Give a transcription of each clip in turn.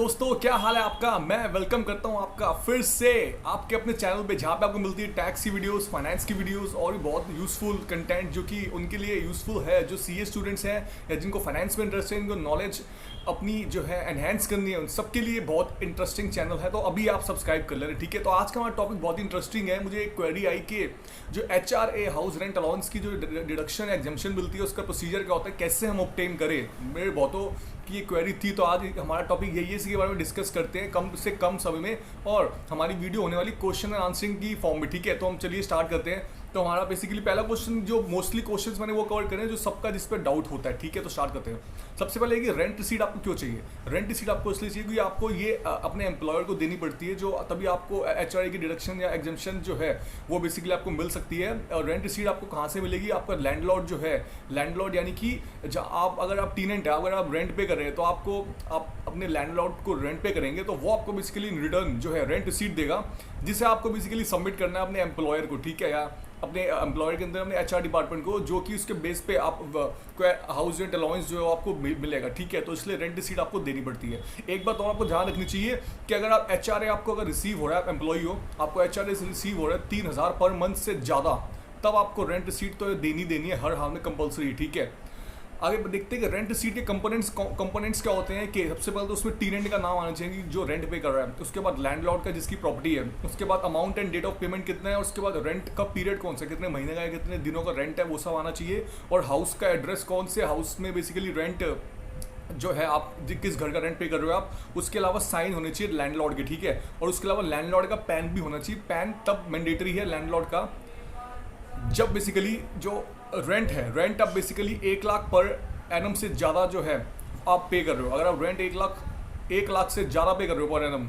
दोस्तों, क्या हाल है आपका। मैं वेलकम करता हूं आपका फिर से आपके अपने चैनल पे, जहां पे आपको मिलती है टैक्स की वीडियोस, फाइनेंस की वीडियोस और भी बहुत यूज़फुल कंटेंट जो कि उनके लिए यूज़फुल है, जो सीए स्टूडेंट्स हैं या जिनको फाइनेंस में इंटरेस्ट है, इनको नॉलेज अपनी जो है एनहेंस करनी है, उन सबके लिए बहुत इंटरेस्टिंग चैनल है। तो अभी आप सब्सक्राइब कर लें, ठीक है। तो आज का हमारा टॉपिक बहुत ही इंटरेस्टिंग है। मुझे एक क्वेरी आई कि जो HRA हाउस रेंट अलाउंस की जो डिडक्शन या एग्जम्पशन मिलती है, उसका प्रोसीजर क्या होता है, कैसे हम ऑब्टेन करें। मेरे बहुतों की ये क्वेरी थी, तो आज हमारा टॉपिक यही है, इसके बारे में डिस्कस करते हैं कम से कम समय में, और हमारी वीडियो होने वाली क्वेश्चन एंड आंसरिंग की फॉर्म में, ठीक है। तो हम चलिए स्टार्ट करते हैं। तो हमारा बेसिकली पहला क्वेश्चन, जो मोस्टली क्वेश्चंस मैंने वो कवर करें जो सबका जिस पर डाउट होता है, ठीक है। तो स्टार्ट करते हैं। सबसे पहले कि रेंट रिसीट आपको क्यों चाहिए। रेंट रिसीट आपको इसलिए चाहिए क्योंकि आपको ये अपने एम्प्लॉयर को देनी पड़ती है, जो तभी आपको HRA की डिडक्शन या एग्जम्पशन जो है वो बेसिकली आपको मिल सकती है। और रेंट रिसीट आपको कहाँ से मिलेगी, आपका लैंडलॉर्ड जो है, लैंडलॉर्ड यानी कि आप अगर आप टेनेंट है, अगर आप रेंट पे कर रहे हैं, तो आप अपने लैंडलॉर्ड को रेंट पे करेंगे, तो वो आपको बेसिकली इन रिटर्न जो है रेंट रिसीट देगा, जिसे आपको बेसिकली सबमिट करना है अपने एम्प्लॉयर को, ठीक है, या अपने एम्प्लॉयर के अंदर अपने HR डिपार्टमेंट को, जो कि उसके बेस पे आप हाउस रेंट अलाउंस जो है आपको मिलेगा, ठीक है। तो इसलिए रेंट रिसीट आपको देनी पड़ती है। एक बात और आपको ध्यान रखनी चाहिए कि अगर आप HRA आपको अगर रिसीव हो रहा है, आप एम्प्लॉई हो, आपको HRA से रिसीव हो रहा है 3000 पर मंथ से ज़्यादा, तब आपको रेंट रिसीट तो देनी है, हर हाल में कंपलसरी, ठीक है। आगे देखते हैं कि रेंट रिसीट के कंपोनेंट्स क्या होते हैं। कि सबसे पहले तो उसमें टेनेंट का नाम आना चाहिए जो रेंट पे कर रहा है, उसके बाद लैंडलॉर्ड का जिसकी प्रॉपर्टी है, उसके बाद amount and date of payment कितना है, और उसके बाद रेंट का पीरियड कौन सा, कितने महीने का है, कितने दिनों का रेंट है, वो सब आना चाहिए। और हाउस का एड्रेस कौन से हाउस में बेसिकली रेंट जो है, आप किस घर का रेंट पे कर रहे हो आप, उसके अलावा साइन होने चाहिए लैंडलॉर्ड के, ठीक है। और उसके अलावा लैंडलॉर्ड का पैन भी होना चाहिए। पैन तब मैंडेटरी है लैंडलॉर्ड का जब बेसिकली जो रेंट है, रेंट आप बेसिकली 1 लाख पर एनम से ज़्यादा जो है आप पे कर रहे हो। अगर आप रेंट 1 लाख से ज़्यादा पे कर रहे हो पर एनम,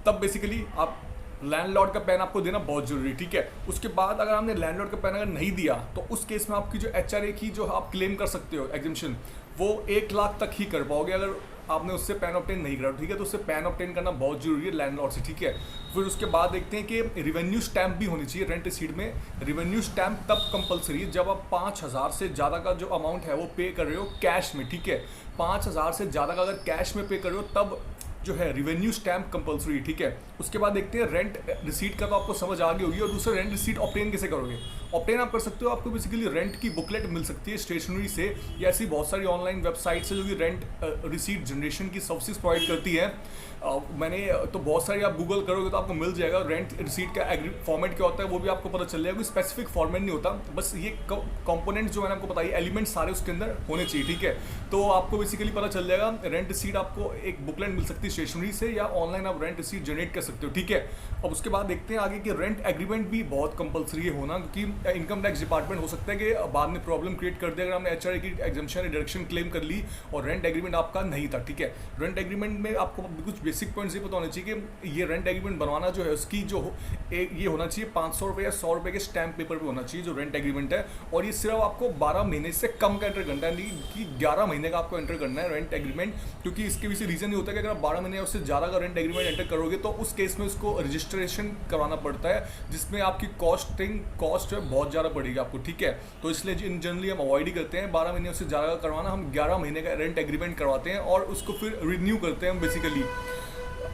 तब बेसिकली आप लैंडलॉर्ड का पैन आपको देना बहुत जरूरी, ठीक है। उसके बाद अगर आपने लैंडलॉर्ड का पैन अगर नहीं दिया, तो उस केस में आपकी जो HRA की जो आप क्लेम कर सकते हो एग्जम्पशन, वो 1 लाख तक ही कर पाओगे अगर आपने उससे पैन ऑब्टेन नहीं करा, ठीक है। तो उससे पैन ऑब्टेन करना बहुत जरूरी है लैंडलॉर्ड से, ठीक है। फिर उसके बाद देखते हैं कि रिवेन्यू स्टैम्प भी होनी चाहिए रेंट रिसीट में। रिवेन्यू स्टैम्प तब कंपलसरी है जब आप 5000 से ज़्यादा का जो अमाउंट है वो पे कर रहे हो कैश में, ठीक है। 5000 से ज़्यादा का अगर कैश में पे कर रहे हो, तब जो है रिवेन्यू स्टैम्प कंपलसरी, ठीक है। उसके बाद देखते हैं रेंट रिसीट का, तो आपको समझ आ गई होगी। और दूसरा, रेंट रिसीट ऑब्टेन कैसे करोगे। ऑब्टेन आप कर सकते हो, आपको बेसिकली रेंट की बुकलेट मिल सकती है स्टेशनरी से, या ऐसी बहुत सारी ऑनलाइन वेबसाइट से जो कि रेंट रिसीट जनरेशन की सर्विसेज प्रोवाइड करती है। मैंने तो बहुत सारी, आप गूगल करोगे तो आपको मिल जाएगा। रेंट रिसीट का फॉर्मेट क्या होता है वो भी आपको पता चल जाएगा। कोई स्पेसिफिक फॉर्मेट नहीं होता, बस ये कंपोनेंट जो मैंने आपको बताई, एलिमेंट सारे उसके अंदर होने चाहिए, ठीक है। तो आपको बेसिकली पता चल जाएगा। रेंट रिसीट आपको एक बुकलेट मिल सकती है स्टेशनरी से, या ऑनलाइन आप रेंट रिसीट जनरेट कर सकते हो, ठीक है। अब उसके बाद देखते हैं आगे कि रेंट एग्रीमेंट भी बहुत कंपलसरी है होना, क्योंकि इनकम टैक्स डिपार्टमेंट हो सकता है कि बाद में प्रॉब्लम क्रिएट कर दे अगर हमने HRA की एग्जम्पशन डिडक्शन क्लेम कर ली और रेंट एग्रीमेंट आपका नहीं था, ठीक है। रेंट एग्रीमेंट में आपको कुछ बेसिक पॉइंट्स ये पता होने चाहिए कि ये रेंट एग्रीमेंट बनवाना जो है, उसकी जो ये होना चाहिए 500 रुपये या 100 रुपये के स्टैम्प पेपर पे होना चाहिए जो रेंट एग्रीमेंट है। और ये सिर्फ आपको 12 महीने से कम का एंटर करना है, नहीं कि 11 महीने का आपको एंटर करना है रेंट एग्रीमेंट। क्योंकि इसके भी रीजन ये होता है कि अगर आप 12 महीने उससे ज़्यादा का रेंट एग्रीमेंट एंटर करोगे, तो उस केस में उसको रजिस्ट्रेशन करवाना पड़ता है, जिसमें आपकी कॉस्ट है बहुत ज़्यादा पड़ेगी आपको, ठीक है। तो इसलिए इन जनरली हम अवॉइड ही करते हैं 12 महीने उससे ज़्यादा का करवाना। हम 11 महीने का रेंट एग्रीमेंट करवाते हैं और उसको फिर रिन्यू करते हैं हम basically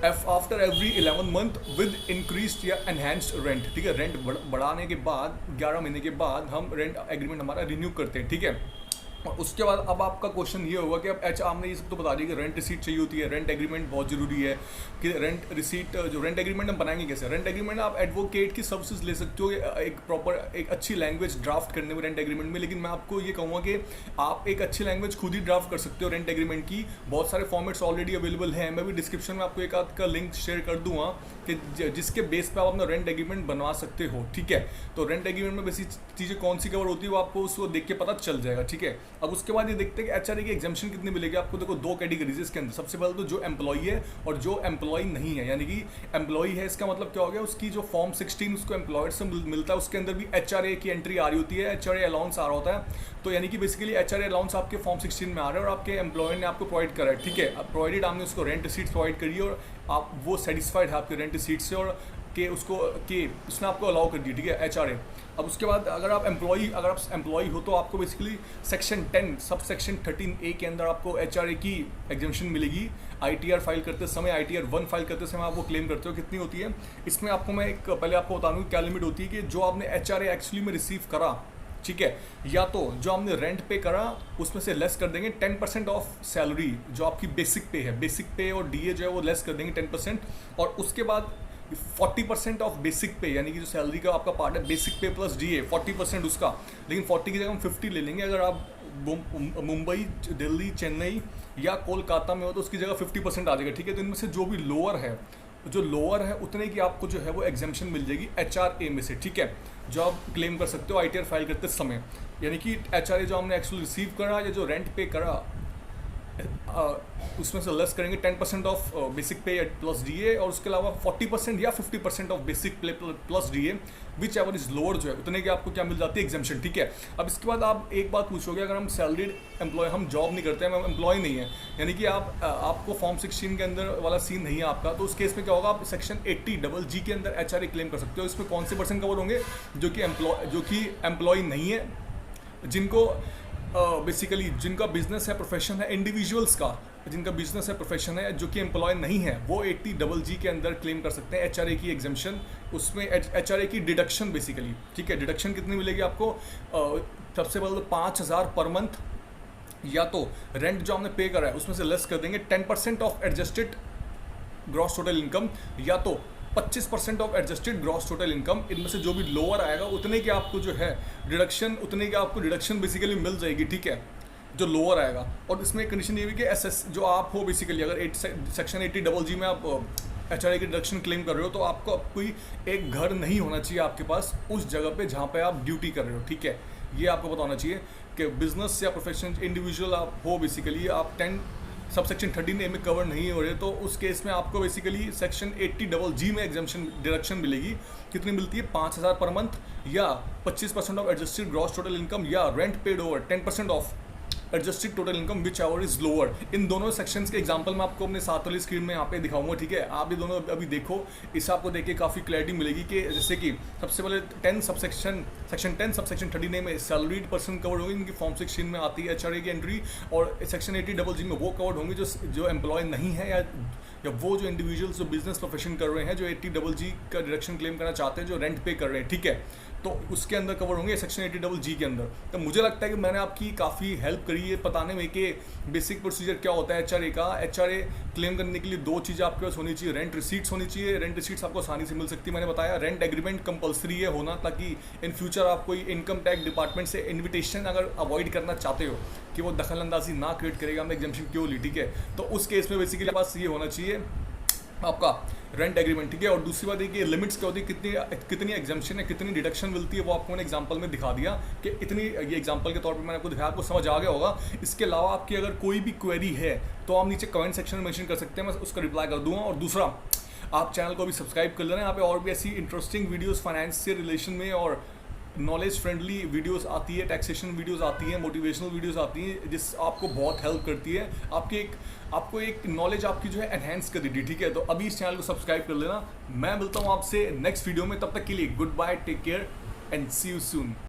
after every 11 month with increased या एनहेंस्ड रेंट, ठीक है। रेंट बढ़ाने के बाद 11 महीने के बाद हम रेंट एग्रीमेंट हमारा रिन्यू करते हैं, ठीक है। और उसके बाद अब आपका क्वेश्चन ये होगा कि अब आपने ये सब तो बता दिया कि रेंट रिसीट चाहिए होती है, रेंट एग्रीमेंट बहुत जरूरी है, कि रेंट रिसीट जो रेंट एग्रीमेंट हम बनाएंगे कैसे। रेंट एग्रीमेंट आप एडवोकेट की सर्विसेज ले सकते हो एक प्रॉपर एक अच्छी लैंग्वेज ड्राफ्ट करने में रेंट एग्रीमेंट में। लेकिन मैं आपको ये कहूँगा कि आप एक अच्छी लैंग्वेज खुद ही ड्राफ्ट कर सकते हो रेंट एग्रीमेंट की। बहुत सारे फॉर्मेट्स ऑलरेडी अवेलेबल हैं, मैं भी डिस्क्रिप्शन में आपको एक आध का लिंक शेयर कर दूँगा कि जिसके बेस पे आप अपना रेंट एग्रीमेंट बनवा सकते हो, ठीक है। तो रेंट एग्रीमेंट में बेसिक चीज़ें कौन सी कवर होती है वो आपको उसको देख के पता चल जाएगा, ठीक है। अब उसके बाद ये देखते हैं कि HRA की एग्जम्पशन कितनी मिलेगी आपको। देखो 2 कैटेगरीज इसके अंदर। सबसे पहले तो जो एम्प्लॉई है और जो एम्प्लॉई नहीं है, यानी कि एम्प्लॉई है इसका मतलब क्या हो गया, उसकी जो फॉर्म 16 उसको एम्प्लॉयर से मिलता है, उसके अंदर भी HRA की एंट्री आ रही होती है, HRA अलाउंस आ रहा होता है। तो यानी कि बेसिकली HRA अलाउंस आपके फॉर्म 16 में आ रहा है और आपके एम्प्लॉयर ने आपको प्रोवाइड करा है, ठीक है। अब प्रोवाइडेड आपने उसको रेंट रिसीट प्रोवाइड करी है और आप वो सेटिस्फाइड है आपके रेंट रिसीट से और कि उसको कि उसने आपको अलाउ कर दिया, ठीक है, HRA। अब उसके बाद अगर आप एम्प्लॉई हो तो आपको basically section 10 sub section 13A के अंदर आपको HRA की एग्जेम्पशन मिलेगी। ITR फाइल करते समय, ITR 1 फाइल करते समय आप वो क्लेम करते हो, कितनी होती है इसमें आपको मैं एक पहले आपको बता दूँ क्या लिमिट होती है कि जो आपने HRA एक्चुअली में रिसीव करा, ठीक है, या तो जो हमने रेंट पे करा उसमें से लेस कर देंगे 10% ऑफ सैलरी जो आपकी बेसिक पे है, बेसिक पे और DA जो है वो लेस कर देंगे 10%, और उसके बाद 40% ऑफ बेसिक पे, यानी कि जो सैलरी का आपका पार्ट है बेसिक पे प्लस DA 40% उसका, लेकिन 40 की जगह हम 50 ले लेंगे। अगर आप मुंबई, दिल्ली, चेन्नई या कोलकाता में हो तो उसकी जगह 50% आ जाएगा, ठीक है। तो इनमें से जो भी लोअर है उतने की आपको जो है वो एग्जाम्पशन मिल जाएगी HRA में से, ठीक है, जो आप क्लेम कर सकते हो ITR फाइल करते समय। यानी कि HRA जो हमने एक्चुअली रिसीव करा या जो रेंट पे करा उसमें से लेस करेंगे 10% ऑफ बेसिक पे प्लस DA, और उसके अलावा 40% या 50% ऑफ बेसिक पे plus DA which ever is lower जो है उतने की आपको क्या मिल जाती है एग्जाम्पशन, ठीक है। अब इसके बाद आप एक बात पूछोगे, अगर हम सैलरीड एम्प्लॉय, हम जॉब नहीं करते हैं, हम एम्प्लॉय नहीं है, यानी कि आपको फॉर्म 16 के अंदर वाला सीन नहीं है आपका, तो उस केस में क्या होगा, आप सेक्शन 80G के अंदर HRA क्लेम कर सकते हो। इसमें कौन से पर्सन कवर होंगे, जो कि एम्प्लॉय नहीं है, जिनको बेसिकली जिनका बिजनेस है, प्रोफेशन है, इंडिविजुअल्स का जिनका बिजनेस है, प्रोफेशन है, जो कि एम्प्लॉय नहीं है, वो 80G के अंदर क्लेम कर सकते हैं HRA की एग्जेम्पशन। उसमें HRA की डिडक्शन बेसिकली, ठीक है, डिडक्शन कितनी मिलेगी आपको, सबसे पहले 5,000 पर मंथ, या तो रेंट जो हमने पे करा है उसमें से लेस कर देंगे 10% of adjusted gross total income, या तो 25% of adjusted gross total income. इनमें से जो भी लोअर आएगा उतने की आपको जो है डिडक्शन बेसिकली मिल जाएगी, ठीक है, जो लोअर आएगा। और इसमें एक कंडीशन ये भी कि SS जो आप हो बेसिकली, अगर सेक्शन 80G में आप HRA की डिडक्शन क्लेम कर रहे हो तो आपको कोई एक घर नहीं होना चाहिए आपके पास उस जगह पे जहाँ पे आप ड्यूटी कर रहे हो, ठीक है, ये आपको पता होना चाहिए कि बिजनेस या प्रोफेशन इंडिविजुअल आप हो बेसिकली, आप 10 सब सेक्शन 13A में कवर नहीं हो रहे, तो उस केस में आपको बेसिकली सेक्शन 80G में एग्जाम्पशन डिडक्शन मिलेगी। कितनी मिलती है, 5,000 पर मंथ, या 25% of adjusted gross total income, या rent paid over 10% of adjusted total income which ever is lower. इन दोनों सेक्शंस के एग्जांपल मैं आपको अपने साथ वाली स्क्रीन में यहाँ पे दिखाऊंगा, ठीक है, आप ये दोनों अभी देखो, इससे आपको देख के काफ़ी क्लैरिटी मिलेगी कि जैसे कि सबसे पहले सेक्शन 10 सब सेक्शन 13A में सैलरीड पर्सन कवर होंगे, इनकी फॉर्म 16 में आती है HRA की एंट्री, और सेक्शन 80G में वो कवर्ड होंगे जो एम्प्लॉय नहीं है, या वो जो इंडिविजुअल्स जो बिजनेस प्रोफेशन कर रहे हैं, जो 80G का डिडक्शन क्लेम करना चाहते हैं, जो रेंट पे कर रहे हैं, ठीक है, तो उसके अंदर कवर होंगे सेक्शन 80G के अंदर। तो मुझे लगता है कि मैंने आपकी काफ़ी हेल्प करी है बताने में कि बेसिक प्रोसीजर क्या होता है HRA का। HRA क्लेम करने के लिए 2 चीज़ें आपके पास होनी चाहिए, रेंट रिसीट्स होनी चाहिए, रेंट रिसीट्स आपको आसानी से मिल सकती है, मैंने बताया, रेंट एग्रीमेंट कंपलसरी है होना, ताकि इन फ्यूचर आप कोई इनकम टैक्स डिपार्टमेंट से इन्विटेशन अगर अवॉइड करना चाहते हो कि वो दखल अंदाजी ना क्रिएट करेगा हमने एग्जाम्पशन क्यों ली, ठीक है, तो उस केस में बेसिकली पास ये होना चाहिए आपका रेंट एग्रीमेंट, ठीक है। और दूसरी बात है कि लिमिट्स क्या होती है, कितनी एग्जाम्पशन है, कितनी डिडक्शन मिलती है, वो आपको मैंने एग्जांपल में दिखा दिया कि इतनी, ये एग्जांपल के तौर पे मैंने आपको दिखाया, आपको समझ आ गया होगा। इसके अलावा आपकी अगर कोई भी क्वेरी है तो आप नीचे कमेंट सेक्शन में मेंशन कर सकते हैं, मैं उसका रिप्लाई कर दूंगा। और दूसरा, आप चैनल को भी सब्सक्राइब कर लेना, यहाँ पे और भी ऐसी इंटरेस्टिंग वीडियोज़ फाइनेंस से रिलेशन में और नॉलेज फ्रेंडली वीडियोस आती है, टैक्सेशन वीडियोस आती हैं, मोटिवेशनल वीडियोस आती हैं, जिस आपको बहुत हेल्प करती है, आपको एक नॉलेज आपकी जो है एनहेंस कर देती है, ठीक है। तो अभी इस चैनल को सब्सक्राइब कर लेना। मैं मिलता हूँ आपसे नेक्स्ट वीडियो में, तब तक के लिए good bye, take care and see you soon.